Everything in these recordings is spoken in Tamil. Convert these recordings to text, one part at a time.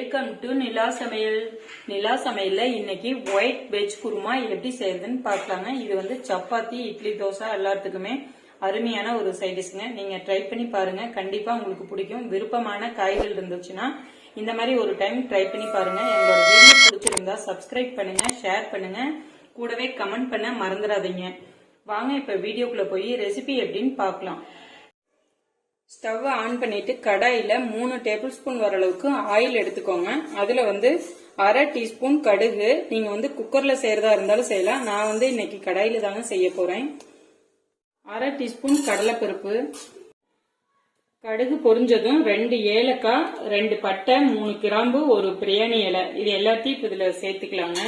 வெல்கம் டு நிலா சமையல். நிலா சமையல்ல இன்னைக்கு ஒயிட் வெஜ் குருமா எப்படி செய்யறதுன்னு பார்க்கலாங்க. இது வந்து சப்பாத்தி, இட்லி, தோசை எல்லாத்துக்குமே அருமையான ஒரு சைட் டிஷ்ங்க. நீங்க ட்ரை பண்ணி பாருங்க, கண்டிப்பா உங்களுக்கு பிடிக்கும். விருப்பமான காய்கள் இருந்துச்சுன்னா இந்த மாதிரி ஒரு டைம் ட்ரை பண்ணி பாருங்க. எங்களோட வீடியோ பிடிச்சிருந்தா சப்ஸ்கிரைப் பண்ணுங்க, ஷேர் பண்ணுங்க, கூடவே கமெண்ட் பண்ண மறந்துடாதீங்க. வாங்க இப்ப வீடியோக்குள்ள போய் ரெசிபி எப்படின்னு பார்க்கலாம். ஸ்டவ் ஆன் பண்ணிட்டு கடாயில 3 டேபிள் ஸ்பூன் வர அளவுக்கு ஆயில் எடுத்துக்கோங்க. அதுல வந்து அரை டீஸ்பூன் கடுகு. நீங்க வந்து குக்கர்ல செய்யறதா இருந்தாலும் செய்யலாம். நான் வந்து இன்னைக்கு கடாயில தாங்க செய்ய போறேன். அரை டீஸ்பூன் கடலைப்பருப்பு. கடுகு பொரிஞ்சதும் 2 ஏலக்காய், 2 பட்டை, 3 கிராம்பு, ஒரு பிரியாணி இலை, இது எல்லாத்தையும் இப்ப இதுல சேர்த்துக்கலாங்க.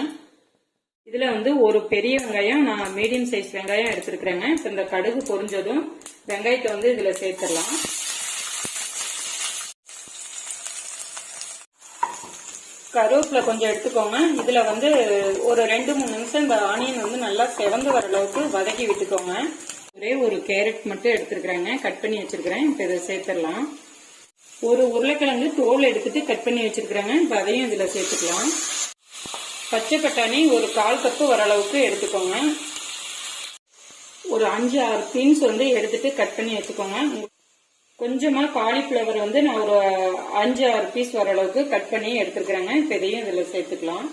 இதுல வந்து ஒரு பெரிய வெங்காயம், நான் மீடியம் சைஸ் வெங்காயம் எடுத்துருக்கிறேங்க. இப்ப இந்த கடுகு பொரிஞ்சதும் வெங்காயத்தை வந்து இதுல சேர்த்துடலாம். கருவேப்பிலை கொஞ்சம் எடுத்துக்கோங்க. இதுல வந்து ஒரு 2-3 நிமிஷம் இந்த ஆனியன் வந்து நல்லா செவந்து வர அளவுக்கு வதக்கி விட்டுக்கோங்க. ஒரே ஒரு கேரட் மட்டும் எடுத்துருக்கிறேங்க, கட் பண்ணி வச்சிருக்கிறேன். இப்ப இதை சேர்த்துடலாம். ஒரு உருளைக்கிழங்கு தோல் எடுத்துட்டு கட் பண்ணி வச்சிருக்கிறேங்க. இப்ப அதையும் இதுல சேர்த்துக்கலாம். பச்சை பட்டாணி ஒரு 1/4 கப்பு வர அளவுக்கு எடுத்துக்கோங்க. ஒரு 5-6 பீன்ஸ் வந்து எடுத்துட்டு கட் பண்ணி வச்சுக்கோங்க. கொஞ்சமா காலிஃபிளவர் வந்து நான் ஒரு 5-6 பீஸ் வர அளவுக்கு கட் பண்ணி எடுத்துக்கிறேங்க. இப்ப இதையும் இதுல சேர்த்துக்கலாம்.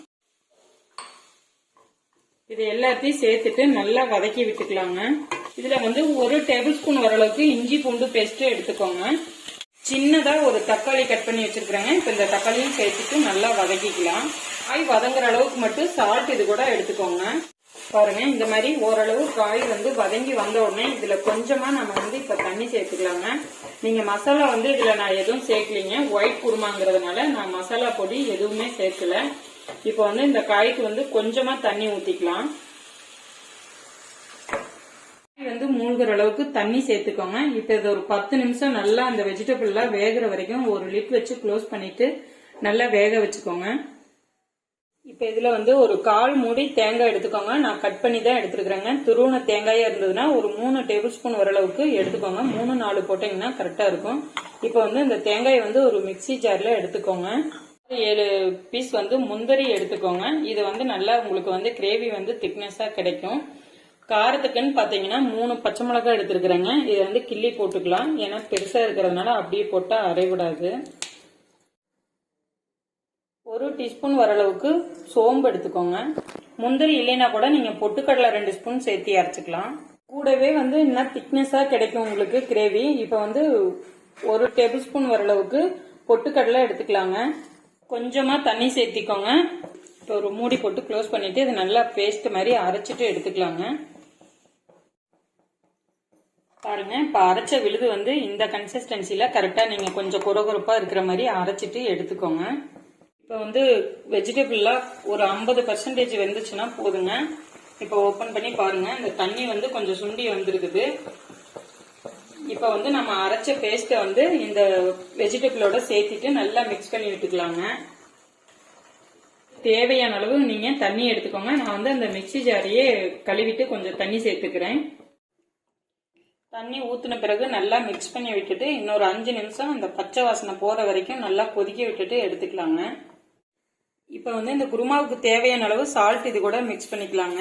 இது எல்லாத்தையும் சேர்த்துட்டு நல்லா வதக்கி விட்டுக்கலாங்க. இதுல வந்து ஒரு டேபிள் ஸ்பூன் வர அளவுக்கு இஞ்சி பூண்டு பேஸ்ட் எடுத்துக்கோங்க. சின்னதா ஒரு தக்காளி கட் பண்ணி வச்சிருக்கிறேங்க. இப்ப இந்த தக்காளியும் சேர்த்துட்டு நல்லா வதக்கிக்கலாம். காய் வதங்குற அளவுக்கு மட்டும் சால்ட் இது கூட எடுத்துக்கோங்க. பாருங்க, இந்த மாதிரி ஓரளவு காய் வந்து வதங்கி வந்த உடனே இதுல கொஞ்சமா நம்ம வந்து இப்ப தண்ணி சேர்த்துக்கலாங்க. நீங்க மசாலா வந்து இதுல நான் எதுவும் சேர்க்கலீங்க, ஒயிட் குருமாங்கிறதுனால நான் மசாலா பொடி எதுவுமே சேர்க்கல. இப்ப வந்து இந்த காய்க்கு வந்து கொஞ்சமா தண்ணி ஊத்திக்கலாம். வந்து மூழ்கிற அளவுக்கு தண்ணி சேர்த்துக்கோங்க. இப்ப இது ஒரு 10 நிமிஷம் நல்லா அந்த வெஜிடபிள் எல்லாம் வேகிற வரைக்கும் ஒரு லிட் வச்சு க்ளோஸ் பண்ணிட்டு நல்லா வேக வச்சுக்கோங்க. இப்ப இதுல வந்து ஒரு 1/4 மூடி தேங்காய் எடுத்துக்கோங்க. நான் கட் பண்ணி தான் எடுத்துருக்கிறேங்க. துருவன தேங்காயா இருந்ததுன்னா ஒரு 3 டேபிள் ஸ்பூன் வர அளவுக்கு எடுத்துக்கோங்க. 3-4 போட்டீங்கன்னா கரெக்டா இருக்கும். இப்ப வந்து இந்த தேங்காயை வந்து ஒரு மிக்சி ஜார்ல எடுத்துக்கோங்க. 7 பீஸ் வந்து முந்திரி எடுத்துக்கோங்க. இது வந்து நல்லா உங்களுக்கு வந்து கிரேவி வந்து திக்னஸா கிடைக்கும். காரத்துக்குன்னு பாத்தீங்கன்னா 3 பச்சை மிளகாய் எடுத்துருக்கிறேங்க. இதை வந்து கிள்ளி போட்டுக்கலாம். ஏன்னா பெருசா இருக்கிறதுனால அப்படியே போட்டா அரைவிடாது. 1 டீஸ்பூன் வர அளவுக்கு சோம்பு எடுத்துக்கோங்க. முந்திரி இல்லைன்னா கூட நீங்க பொட்டுக்கடலை 2 ஸ்பூன் சேர்த்து அரைச்சிக்கலாம். கூடவே வந்து இன்னும் திக்னஸா கிடைக்கும் உங்களுக்கு கிரேவி. இப்ப வந்து 1 டேபிள் ஸ்பூன் வர அளவுக்கு பொட்டுக்கடலை எடுத்துக்கலாங்க. கொஞ்சமா தண்ணி சேர்த்திக்கோங்க. இப்போ ஒரு மூடி போட்டு க்ளோஸ் பண்ணிட்டு இது நல்லா பேஸ்ட் மாதிரி அரைச்சிட்டு எடுத்துக்கலாங்க. பாருங்க, இப்ப அரைச்ச விழுது வந்து இந்த கன்சிஸ்டன்சில கரெக்டா நீங்க கொஞ்சம் கொரகொரப்பா இருக்கிற மாதிரி அரைச்சிட்டு எடுத்துக்கோங்க. இப்ப வந்து வெஜிடபிள்லாம் ஒரு 50% வெந்துச்சுன்னா போதுங்க. இப்ப ஓபன் பண்ணி பாருங்க, இந்த தண்ணி வந்து கொஞ்சம் சுண்டி வந்திருக்குது. இப்ப வந்து நம்ம அரைச்ச பேஸ்ட வந்து இந்த வெஜிடபிளோட சேர்த்துட்டு நல்லா மிக்ஸ் பண்ணி விட்டுக்கலாங்க. தேவையான அளவு நீங்க தண்ணி எடுத்துக்கோங்க. நான் வந்து அந்த மிக்சி ஜாரையே கழுவிட்டு கொஞ்சம் தண்ணி சேர்த்துக்கிறேன். தண்ணி ஊத்தின பிறகு நல்லா மிக்ஸ் பண்ணி விட்டுட்டு இன்னொரு 5 நிமிஷம் அந்த பச்சை வாசனை போற வரைக்கும் நல்லா கொதிக்க விட்டுட்டு எடுத்துக்கலாங்க. இப்ப வந்து இந்த குருமாவுக்கு தேவையான அளவு சால்ட் இது கூட மிக்ஸ் பண்ணிக்கலாங்க.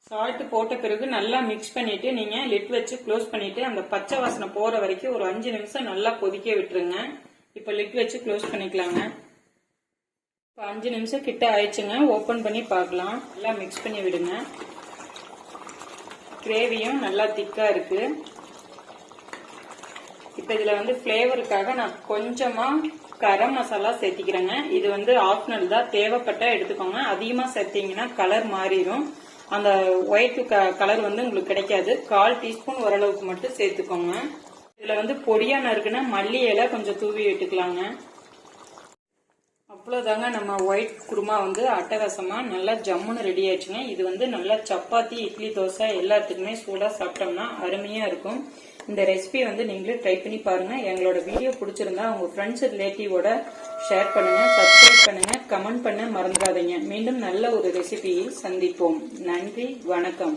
சால்ட் போட்ட பிறகு நல்லா மிக்ஸ் பண்ணிட்டு நீங்க லிட் வச்சு க்ளோஸ் பண்ணிட்டு அந்த பச்சை வாசனை போற வரைக்கும் ஒரு 5 நிமிஷம் நல்லா கொதிக்க விட்டுருங்க. இப்ப லிட் வச்சு க்ளோஸ் பண்ணிக்கலாங்க. இப்ப 5 நிமிஷம் கிட்ட ஆயிடுச்சுங்க. ஓபன் பண்ணி பார்க்கலாம். நல்லா மிக்ஸ் பண்ணி விடுங்க. கிரேவியும் நல்லா திக்கா இருக்கு. இப்ப இதுல வந்து பிளேவருக்காக நான் கொஞ்சமா கரம் மசாலா சேர்த்திக்கிறேங்க. இது வந்து ஆப்ஷனல் தான், தேவைப்பட்டா எடுத்துக்கோங்க. அதிகமா சேர்த்தீங்கன்னா கலர் மாறிடும். அந்த ஒயிட் கலர் வந்து உங்களுக்கு கிடைக்காது. 1/4 டீஸ்பூன் ஓரளவுக்கு மட்டும் சேர்த்துக்கோங்க. இதுல வந்து பொடியா நறுக்குன்னா மல்லி இலை கொஞ்சம் தூவி விட்டுக்கலாங்க. அவ்வளவுதாங்க, நம்ம ஒயிட் குருமா வந்து அட்டகாசமா நல்லா ஜம்முன்னு ரெடி ஆயிடுச்சுங்க. இது வந்து நல்லா சப்பாத்தி, இட்லி, தோசை எல்லாத்துக்குமே சூடா சாப்பிட்டோம்னா அருமையா இருக்கும். இந்த ரெசிபி வந்து நீங்களே ட்ரை பண்ணி பாருங்க. எங்களோட வீடியோ பிடிச்சிருந்தா உங்க ஃப்ரெண்ட்ஸ் ரிலேட்டிவோட ஷேர் பண்ணுங்க, சப்ஸ்கிரைப் பண்ணுங்க, கமெண்ட் பண்ண மறந்துடாதீங்க. மீண்டும் நல்ல ஒரு ரெசிபியில் சந்திப்போம். நன்றி, வணக்கம்.